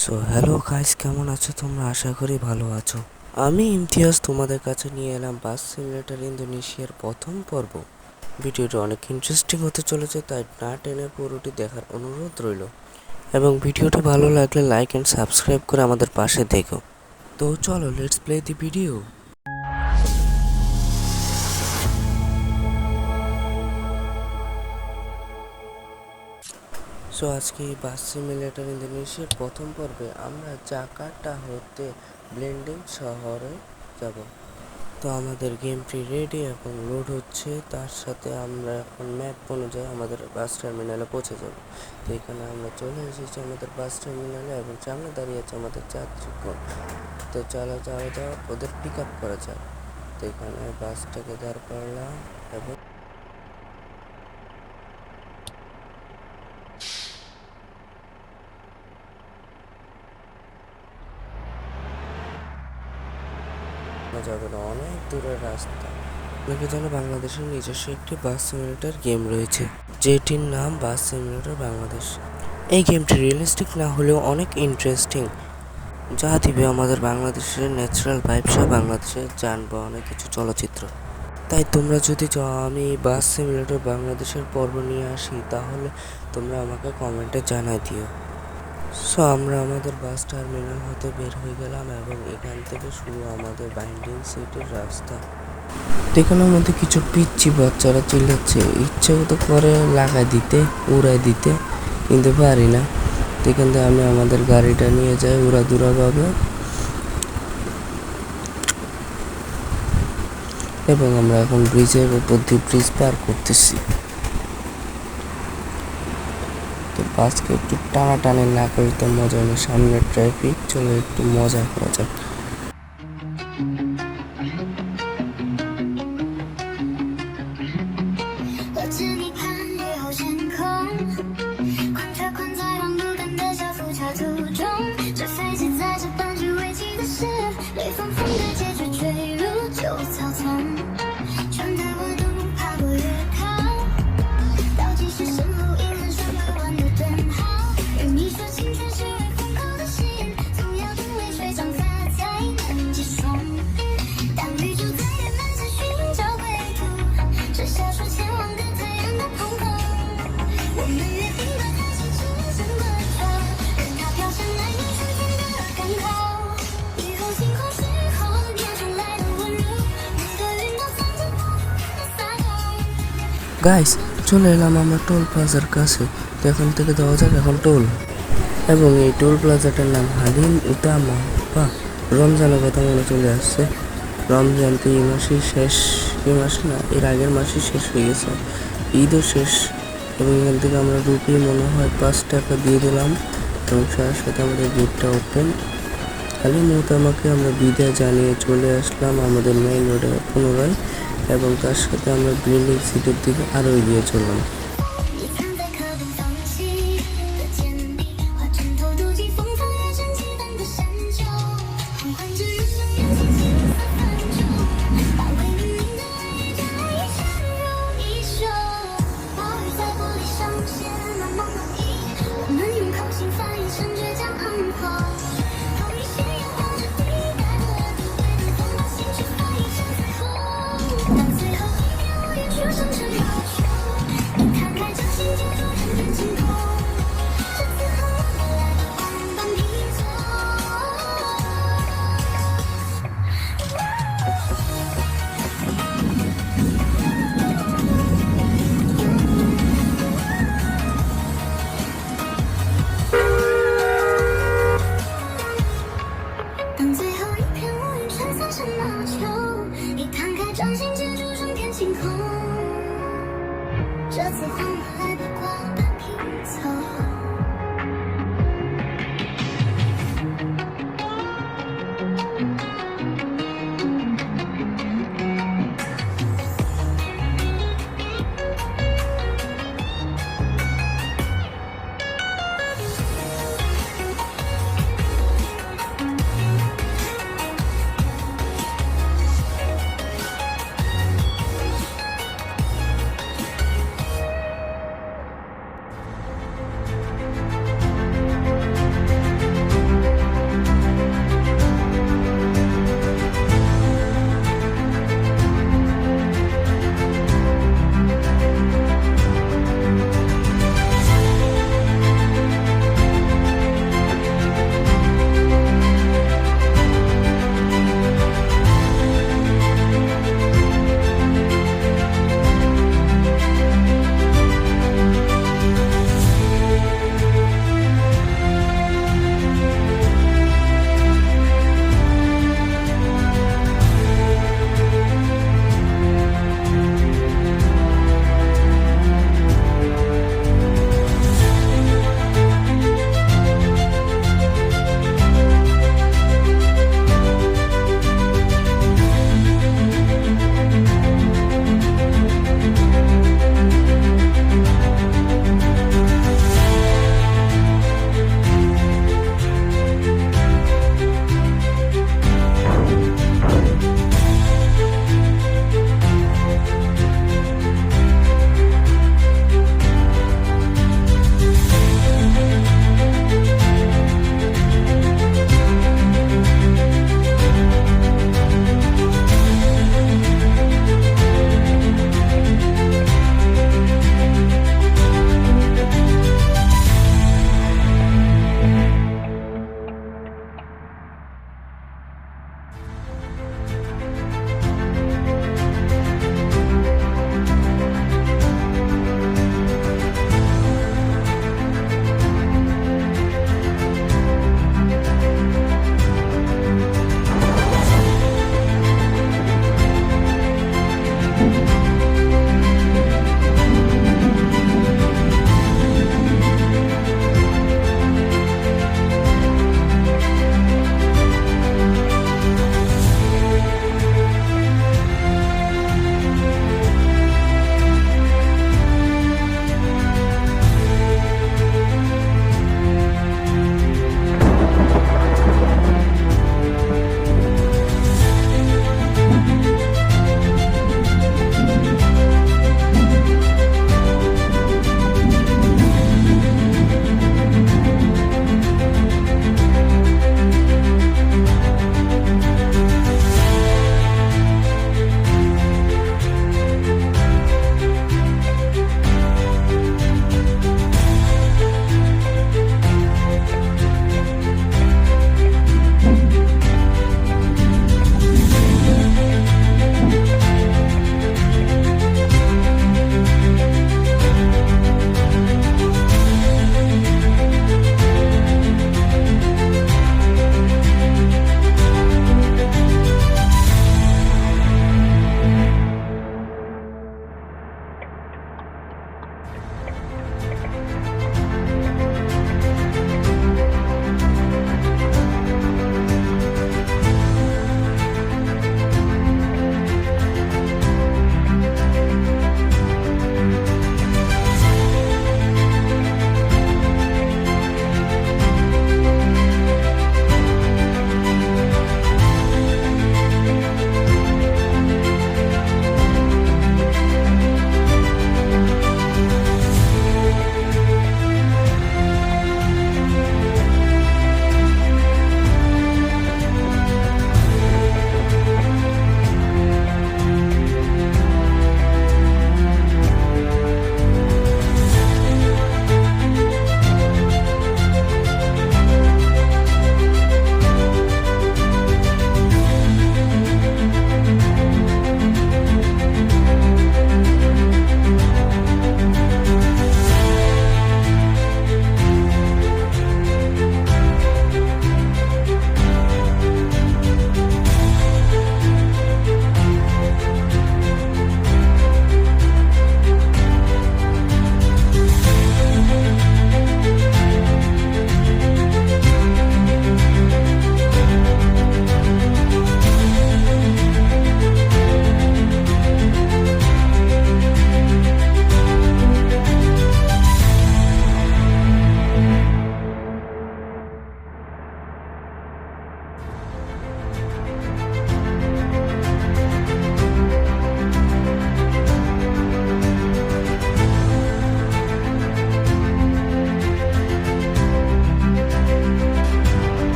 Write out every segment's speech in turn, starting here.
So hello guys, কেমন আছো তোমরা? আশা করি ভালো আছো। আমি ইমতিয়াজ তোমাদের কাছে নিয়ে এলাম বাস সিমুলেটর ইন্দোনেশিয়ার প্রথম পর্ব। ভিডিওটা অনেক ইন্টারেস্টিং হতে চলেছে, তাই না টেনে পুরোটি দেখার অনুরোধ রইল। এবং ভিডিওটা ভালো লাগলে লাইক অ্যান্ড সাবস্ক্রাইব করে আমাদের পাশে দেখো। তো চলো, let's play the video. So আজকে এই বাস সিমুলেটর ইন্দোনেশিয়ার প্রথম পর্বে আমরা জাকার্তা হতে ব্লেন্ডিং শহরে যাব। তো আমাদের গেমটি রেডি এবং লোড হচ্ছে, তার সাথে আমরা এখন ম্যাপ অনুযায়ী আমাদের বাস টার্মিনালে পৌঁছে যাব। তো এখানে আমরা চলে এসেছি আমাদের বাস টার্মিনালে এবং সামনে দাঁড়িয়ে আছে আমাদের যাত্রীগণ। তো চলো যাওয়া যাওয়া ওদের পিক আপ করা যাক। তো এখানে বাসটাকে দাঁড় করলাম এবং যাবেন অনেক দূরের রাস্তা। আপনাকে জানো বাংলাদেশের নিজস্ব একটি বাস সিমুলেটর গেম রয়েছে, যেটির নাম বাস সিমুলেটর বাংলাদেশ। এই গেমটি রিয়েলিস্টিক না হলেও অনেক ইন্টারেস্টিং, যা দিবে আমাদের বাংলাদেশের ন্যাচারাল ভাইব সহ বাংলাদেশের যানবাহনের কিছু চলচ্চিত্র। তাই তোমরা যদি চাও আমি বাস সিমুলেটর বাংলাদেশের পর্ব নিয়ে আসি, তাহলে তোমরা আমাকে কমেন্টে জানাই দিও। সো আমরা আমাদের বাস টার্মিনাল হতে বের হয়ে গেলাম এবং এখান থেকে শুরু আমাদের বাইন্ডিং সিটির রাস্তা। এখানের মধ্যে কিছু পিচ্ছি বাচ্চারা চিল্লাচ্ছে, ইচ্ছে তো করে লাগাই দিতে, উড়াই দিতে, কিন্তু পারি না। এখান থেকে আমি আমাদের গাড়িটা নিয়ে যাই উড়াধুরাভাবে এবং আমরা এখন ব্রিজের উপর দিয়ে ব্রিজ পার করতেছি। তো বাসকে একটু টানাটানি না করে তো মজা নেই, সামনে ট্রাফিক, চলো একটু মজা করা যাক। গাইস, চলে এলাম আমরা টোল প্লাজার কাছে। তো এখান থেকে দেওয়া যাক এখন টোল। এবং এই টোল প্লাজাটার নাম হালিম উতামা। বা রমজানের কথা মনে চলে আসছে। রমজান তো এই মাসেই শেষ, এই মাসে না, এর আগের মাসেই শেষ হয়ে গেছে, ঈদও শেষ। এবং এখান থেকে আমরা রুপি মনে হয় 5 টাকা দিয়ে দিলাম এবং সাথে সাথে আমাদের গেটটা ওপেন। হালিম উতামাকে আমরা বিদায় জানিয়ে চলে আসলাম আমাদের মেইন রোডে পুনরায়, এবং তার সাথে আমরা ব্লেন্ডিং সিটির দিকে আরও এগিয়ে চললাম।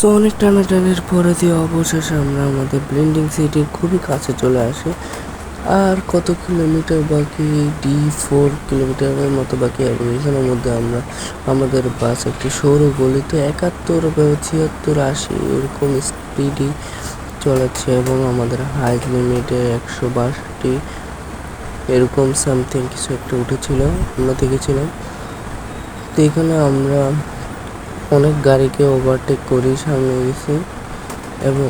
সো অনেক টানাটানির পরে দিয়ে অবশেষে আমরা আমাদের ব্লেন্ডিং সিটির খুবই কাছে চলে আসি। আর কত কিলোমিটার বাকি, 4 কিলোমিটারের মতো বাকি, এবং এখানের মধ্যে আমরা আমাদের বাস একটি সৌর গলিতে 71 বা 76, 80 এরকম স্পিডে চলেছে, এবং আমাদের হাইট লিমিটে 162 এরকম সামথিং কিছু একটা উঠেছিল, আমরা দেখেছিলাম। তো এখানে আমরা অনেক গাড়িকে ওভারটেক করি, সামনে গেছি, এবং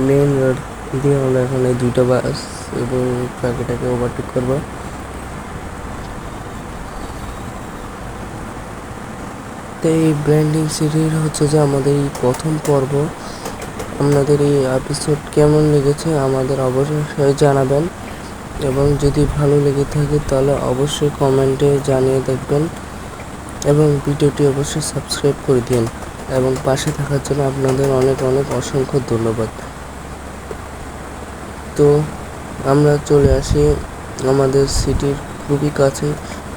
মেন রোড দিয়ে আমরা এখানে 2টা বাস এবং ট্রাকটাকে ওভারটেক করবো। তো এই ব্লেন্ডিং সিটির হচ্ছে যে আমাদের এই প্রথম পর্ব। আপনাদের এই এপিসোড কেমন লেগেছে আমাদের অবশ্যই জানাবেন, এবং যদি ভালো লেগে থাকে তাহলে অবশ্যই কমেন্টে জানিয়ে দেখবেন, এবং ভিডিওটি অবশ্যই সাবস্ক্রাইব করে দিন, এবং পাশে থাকার জন্য আপনাদের অনেক অনেক অসংখ্য ধন্যবাদ। তো আমরা চলে আসি আমাদের সিটির খুবই কাছে,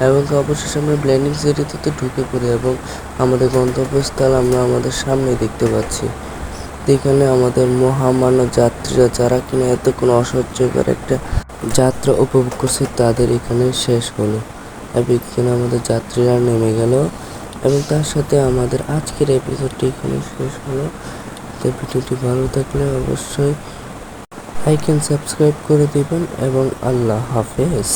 এবং অবশেষে আমরা ব্লেন্ডিং সিটিতে ঢুকে পড়ি, এবং আমাদের গন্তব্যস্থল আমরা আমাদের সামনে দেখতে পাচ্ছি। এখানে আমাদের মহামান্য যাত্রীরা যারা কিনা এতক্ষণ অসহ্যকর একটা যাত্রা উপভোগ করছে তাদের এখানে শেষ হলো, এবং এখানে আমাদের যাত্রীরা নেমে গেল, এবং তার সাথে আমাদের আজকের এপিসোডটি এখানে শেষ হলো। তো ভিডিওটি ভালো থাকলে অবশ্যই লাইক এন্ড সাবস্ক্রাইব করে দিবেন, এবং আল্লাহ হাফেজ।